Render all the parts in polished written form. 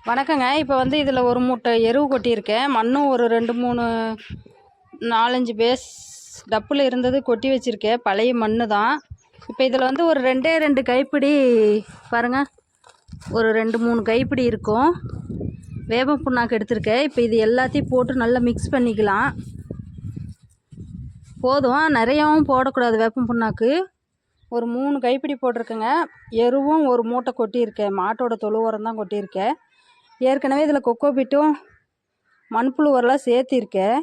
வணக்கங்க. இப்போ வந்து இதில் ஒரு மூட்டை எருவு கொட்டியிருக்கேன். மண்ணும் ஒரு 2, 3, 4, 5 பேஸ் டப்பில் இருந்தது கொட்டி வச்சுருக்கேன். பழைய மண் தான். இப்போ இதில் வந்து ஒரு 2 கைப்பிடி பாருங்கள், ஒரு 2, 3 கைப்பிடி இருக்கும் வேப்பம் புண்ணாக்கு எடுத்திருக்கேன். இப்போ இது எல்லாத்தையும் போட்டு நல்லா மிக்ஸ் பண்ணிக்கலாம். போதும், நிறையாவும் போடக்கூடாது. வேப்பம் புண்ணாக்கு ஒரு 3 கைப்பிடி போட்டிருக்கேங்க. எருவும் ஒரு மூட்டை கொட்டியிருக்கேன். மாட்டோட தொழு உரம் தான் கொட்டியிருக்கேன். ஏற்கனவே இதில் கொக்கோ பீட்டும் மண்புழு உரம்லாம் சேர்த்திருக்கேன்.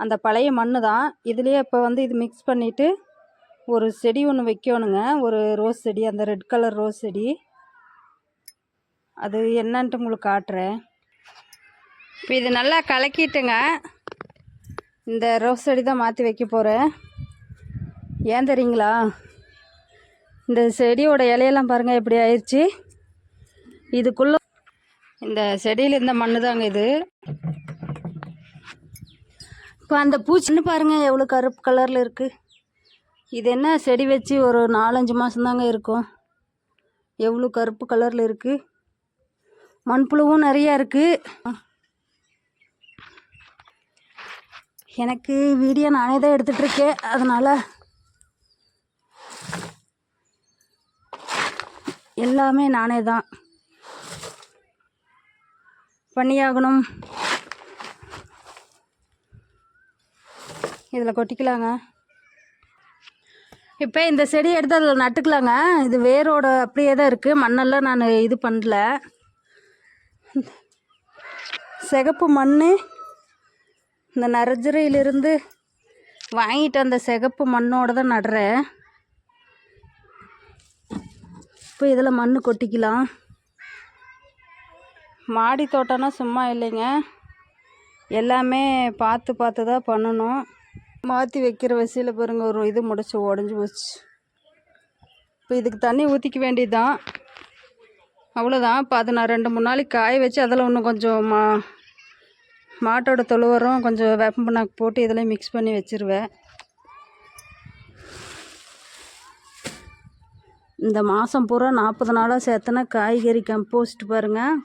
அந்த பழைய மண் தான். இதுலேயே இப்போ வந்து இது மிக்ஸ் பண்ணிவிட்டு ஒரு செடி ஒன்று வைக்கணுங்க. ஒரு ரோஸ் செடி, அந்த ரெட் கலர் ரோஸ் செடி. அது என்னன்ட்டு உங்களுக்கு காட்டுறேன். இப்போ இது நல்லா கலக்கிட்டுங்க. இந்த ரோஸ் செடி தான் மாற்றி வைக்க போகிறேன். ஏன் தெரியுங்களா? இந்த செடியோட இலையெல்லாம் பாருங்கள் எப்படி ஆயிடுச்சு. இதுக்குள்ளே இந்த செடியில் இருந்த மண் தாங்க இது. இப்போ அந்த பூச்சின்னு பாருங்கள் எவ்வளோ கருப்பு கலரில் இருக்குது. இது என்ன செடி வச்சு ஒரு 4-5 மாதம்தாங்க இருக்கும். எவ்வளோ கருப்பு கலரில் இருக்குது. மண்புழுவும் நிறையா இருக்குது. எனக்கு வீடியோ நானே தான் எடுத்துகிட்ருக்கேன். அதனால் எல்லாமே நானே தான் பண்ணியாகணும். இதில் கொட்டிக்கலாங்க. இப்போ இந்த செடி எடுத்து அதில் நட்டுக்கலாங்க. இது வேரோட அப்படியே தான் இருக்குது. மண்ணெல்லாம் நான் இது பண்ணல. சிகப்பு மண் இந்த நர்சரியிலிருந்து வாங்கிட்டு அந்த சிகப்பு மண்ணோடு தான் நடுறேன். இப்போ இதில் மண் கொட்டிக்கலாம். மாடி தோட்டம்னா சும்மா இல்லைங்க, எல்லாமே பார்த்து தான் பண்ணணும். மாற்றி வைக்கிற வசதியில் பாருங்கள், ஒரு இது முடிச்சு உடஞ்சி போச்சு. இப்போ இதுக்கு தண்ணி ஊற்றிக்க வேண்டியது தான், அவ்வளோதான். இப்போ அதை நான் 2-3 நாளைக்கு காய வச்சு அதில் இன்னும் கொஞ்சம் மாட்டோட தொழு உரம் கொஞ்சம் வேப்பம் புண்ணாக்கு போட்டு இதில் மிக்ஸ் பண்ணி வச்சுருவேன். இந்த மாதம் பூரா 40 நாளாக சேர்த்தனா காய்கறி கம்போஸ்ட் பாருங்கள்.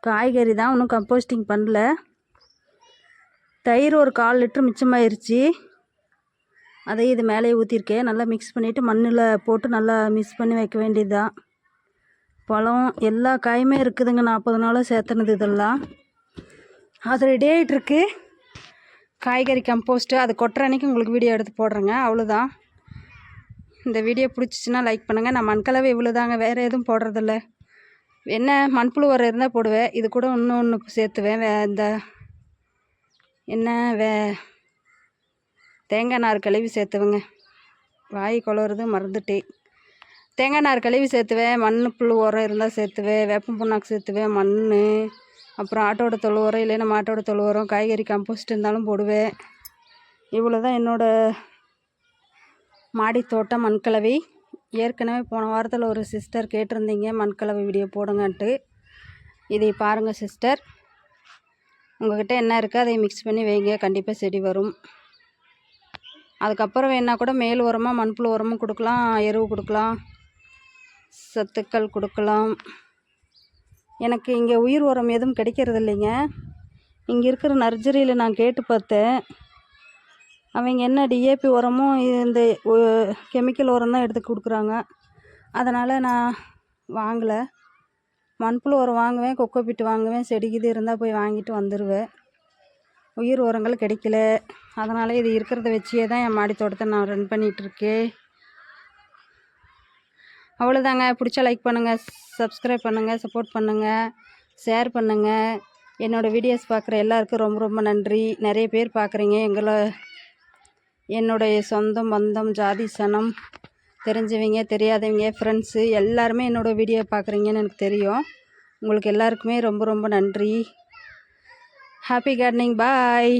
காய்கறி தான், இன்னும் கம்போஸ்டிங் பண்ணல. தயிர் ஒரு 1/4 லிட்டர் மிச்சமாயிருச்சு. அதையும் இது மேலே ஊற்றிருக்கேன். நல்லா மிக்ஸ் பண்ணிவிட்டு மண்ணில் போட்டு நல்லா மிக்ஸ் பண்ணி வைக்க வேண்டியது தான். பழம் எல்லா காயுமே இருக்குதுங்க. 40 நாளாக சேர்த்துனது இதெல்லாம். அது ரெடி ஆகிட்டுருக்கு. காய்கறி கம்போஸ்ட்டு அது கொட்டுற அன்றைக்கி உங்களுக்கு வீடியோ எடுத்து போடுறேங்க. அவ்வளோதான். இந்த வீடியோ பிடிச்சிச்சின்னா லைக் பண்ணுங்கள். நான் மண்கலவை இவ்வளோதாங்க, வேறு எதுவும் போடுறதில்ல. என்ன மண்புழு உரம் இருந்தால் போடுவேன். இது கூட இன்னொன்று சேர்த்துவேன். இந்த என்ன தேங்காய் நார் கழுவி சேர்த்துவேங்க. வாய் குளறுது மறந்துட்டேன். தேங்காய் நார் கழுவி சேர்த்துவேன். மண்புழு உரம் இருந்தால் சேர்த்துவேன். வேப்பம் புண்ணாக்கு சேர்த்துவேன். மண், அப்புறம் ஆட்டோட தொழு உரம், இல்லைன்னா மாட்டோட தொழு உரம், காய்கறி கம்போஸ்ட் இருந்தாலும் போடுவேன். இவ்வளோ தான் என்னோடய மாடி தோட்டம் மண்கலவை. ஏற்கனவே போன வாரத்தில் ஒரு சிஸ்டர் கேட்டிருந்தீங்க மண்கலவை வீடியோ போடுங்கன்ட்டு. இதை பாருங்கள் சிஸ்டர், உங்கள்கிட்ட என்ன இருக்குது அதை மிக்ஸ் பண்ணி வைங்க, கண்டிப்பாக செடி வரும். அதுக்கப்புறம் வேணால் கூட மேல் உரமாக மண்புழு உரமும் கொடுக்கலாம், எருவு கொடுக்கலாம், சத்துக்கள் கொடுக்கலாம். எனக்கு இங்கே உயிர் உரம் எதுவும் கிடைக்கிறது இல்லைங்க. இங்கே இருக்கிற நர்சரியில் நான் கேட்டு பார்த்தேன். அவங்க என்ன டிஏபி உரமும் இந்த கெமிக்கல் உரம் தான் எடுத்து கொடுக்குறாங்க. அதனால் நான் வாங்கலை. மண்புழு உரம் வாங்குவேன், கொக்கோ பீட்டு வாங்குவேன். செடிக்கு இது இருந்தால் போய் வாங்கிட்டு வந்துடுவேன். உயிர் உரங்கள் கிடைக்கல. அதனால் இது இருக்கிறத வச்சே தான் என் மாடி தோட்டத்தை நான் ரன் பண்ணிகிட்ருக்கேன். அவ்வளோதாங்க. பிடிச்சா லைக் பண்ணுங்கள், சப்ஸ்கிரைப் பண்ணுங்கள், சப்போர்ட் பண்ணுங்கள், ஷேர் பண்ணுங்கள். என்னோடய வீடியோஸ் பார்க்குற எல்லாருக்கும் ரொம்ப ரொம்ப நன்றி. நிறைய பேர் பார்க்குறீங்க. என்னுடைய சொந்தம் பந்தம் ஜாதி சனம் தெரிஞ்சவங்க தெரியாதவங்க ஃப்ரெண்ட்ஸு எல்லாருமே என்னோடய வீடியோ பார்க்குறீங்கன்னு எனக்கு தெரியும். உங்களுக்கு எல்லாருக்குமே ரொம்ப ரொம்ப நன்றி. Happy gardening. பாய்.